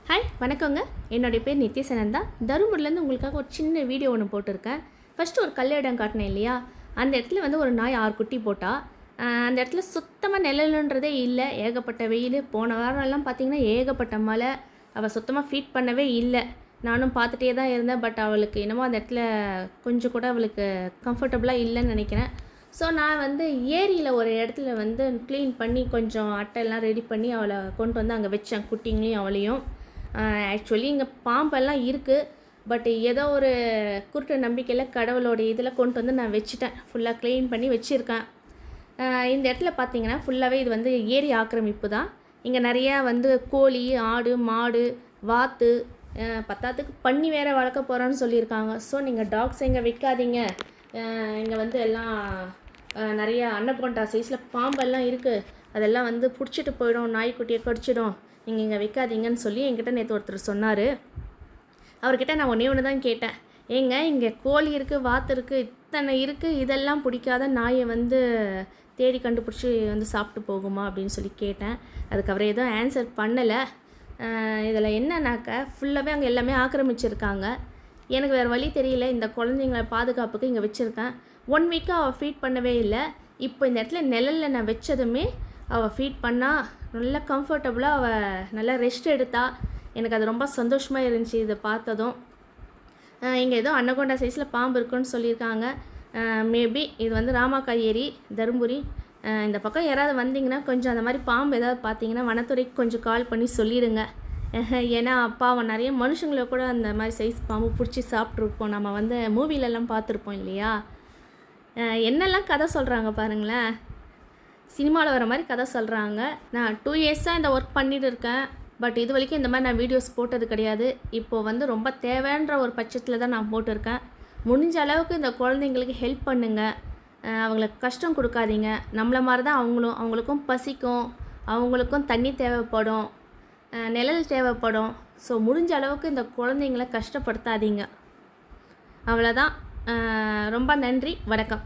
Hi வணக்கங்க. என்னுடைய பேர் நித்யசனந்தா. தருமபுரிலேருந்து உங்களுக்காக ஒரு சின்ன வீடியோ ஒன்று போட்டிருக்கேன். ஃபஸ்ட்டு ஒரு கல்லிடம் காட்டினேன் இல்லையா, அந்த இடத்துல வந்து ஒரு நாய் 6 குட்டி போட்டா. அந்த இடத்துல சுத்தமாக நிழலுன்றதே இல்லை, ஏகப்பட்ட வெயில். போன வாரம்லாம் பார்த்திங்கன்னா ஏகப்பட்ட மழை. அவள் சுத்தமாக ஃபீட் பண்ணவே இல்லை. நானும் பார்த்துட்டே தான் இருந்தேன். பட் அவளுக்கு என்னமோ அந்த இடத்துல கொஞ்சம் கூட அவளுக்கு கம்ஃபர்டபுளாக இல்லைன்னு நினைக்கிறேன். ஸோ நான் வந்து ஏரியில் ஒரு இடத்துல வந்து க்ளீன் பண்ணி கொஞ்சம் அட்டையெல்லாம் ரெடி பண்ணி அவளை கொண்டு வந்து அங்கே வச்சேன், குட்டிங்களையும் அவளையும். ஆக்சுவலி இங்கே பாம்பெல்லாம் இருக்குது. பட் ஏதோ ஒரு குருட்டு நம்பிக்கையில் கடவுளோட இதில் கொண்டு வந்து நான் வச்சுட்டேன். ஃபுல்லாக க்ளீன் பண்ணி வச்சுருக்கேன். இந்த இடத்துல பார்த்திங்கன்னா ஃபுல்லாகவே இது வந்து ஏரி ஆக்கிரமிப்பு தான். இங்கே நிறையா வந்து கோழி, ஆடு, மாடு, வாத்து, பத்தாத்துக்கு பன்னி வேறு வளர்க்க போகிறோன்னு சொல்லியிருக்காங்க. ஸோ நீங்கள் டாக்ஸ் எங்கே வைக்காதீங்க. இங்கே வந்து எல்லாம் நிறையா அன்னப்பொண்டா சைஸில் பாம்பெல்லாம் இருக்குது. அதெல்லாம் வந்து பிடிச்சிட்டு போயிடும், நாய்க்குட்டியை கடிச்சிடும், நீங்கள் இங்கே வைக்காதீங்கன்னு சொல்லி என்கிட்ட நேற்று ஒருத்தர் சொன்னார். அவர்கிட்ட நான் ஒன்று தான் கேட்டேன். ஏங்க இங்கே கோழி இருக்குது, வாத்து இருக்குது, இத்தனை இருக்குது, இதெல்லாம் பிடிக்காத நாயை வந்து தேடி கண்டுபிடிச்சி வந்து சாப்பிட்டு போகுமா அப்படின்னு சொல்லி கேட்டேன். அதுக்கு அவர் எதுவும் ஆன்சர் பண்ணலை. இதில் என்னன்னாக்கா ஃபுல்லாகவே அங்கே எல்லாமே ஆக்கிரமிச்சிருக்காங்க. எனக்கு வேறு வழி தெரியல. இந்த குழந்தைங்கள பாதுகாப்புக்கு இங்கே வச்சுருக்கேன். 1 வீக்காக அவள் ஃபீட் பண்ணவே இல்லை. இப்போ இந்த இடத்துல நிழலில் நான் வச்சதுமே அவள் ஃபீட் பண்ணால் நல்லா கம்ஃபர்டபுளாக அவள் நல்லா ரெஸ்ட் எடுத்தா. எனக்கு அது ரொம்ப சந்தோஷமாக இருந்துச்சு இதை பார்த்ததும். இங்கே ஏதோ அன்னகொண்டா சைஸில் பாம்பு இருக்குன்னு சொல்லியிருக்காங்க. மேபி இது வந்து ராமாக்கா ஏரி, தருமபுரி. இந்த பக்கம் யாராவது வந்தீங்கன்னா கொஞ்சம் அந்த மாதிரி பாம்பு ஏதாவது பார்த்தீங்கன்னா வனத்துறைக்கு கொஞ்சம் கால் பண்ணி சொல்லிவிடுங்க. ஏன்னா பாவம் நிறைய மனுஷங்களை கூட அந்த மாதிரி சைஸ் பாம்பு பிடிச்சி சாப்பிட்ருப்போம். நம்ம வந்து மூவிலெல்லாம் பார்த்துருப்போம் இல்லையா. என்னெல்லாம் கதை சொல்கிறாங்க பாருங்களேன். சினிமாவில் வர மாதிரி கதை சொல்கிறாங்க. நான் 2 இயர்ஸாக இந்த ஒர்க் பண்ணிகிட்டு இருக்கேன். பட் இது வரைக்கும் இந்த மாதிரி நான் வீடியோஸ் போட்டது கிடையாது. இப்போது வந்து ரொம்ப தேவைன்ற ஒரு பட்சத்தில் தான் நான் போட்டிருக்கேன். முடிஞ்ச அளவுக்கு இந்த குழந்தைங்களுக்கு ஹெல்ப் பண்ணுங்கள். அவங்களுக்கு கஷ்டம் கொடுக்காதீங்க. நம்மளை மாதிரி தான் அவங்களுக்கும் பசிக்கும், அவங்களுக்கும் தண்ணி தேவைப்படும், நிழல் தேவைப்படும். ஸோ முடிஞ்ச அளவுக்கு இந்த குழந்தைங்கள கஷ்டப்படுத்தாதீங்க. அவ்வளோதான். ரொம்ப நன்றி. வணக்கம்.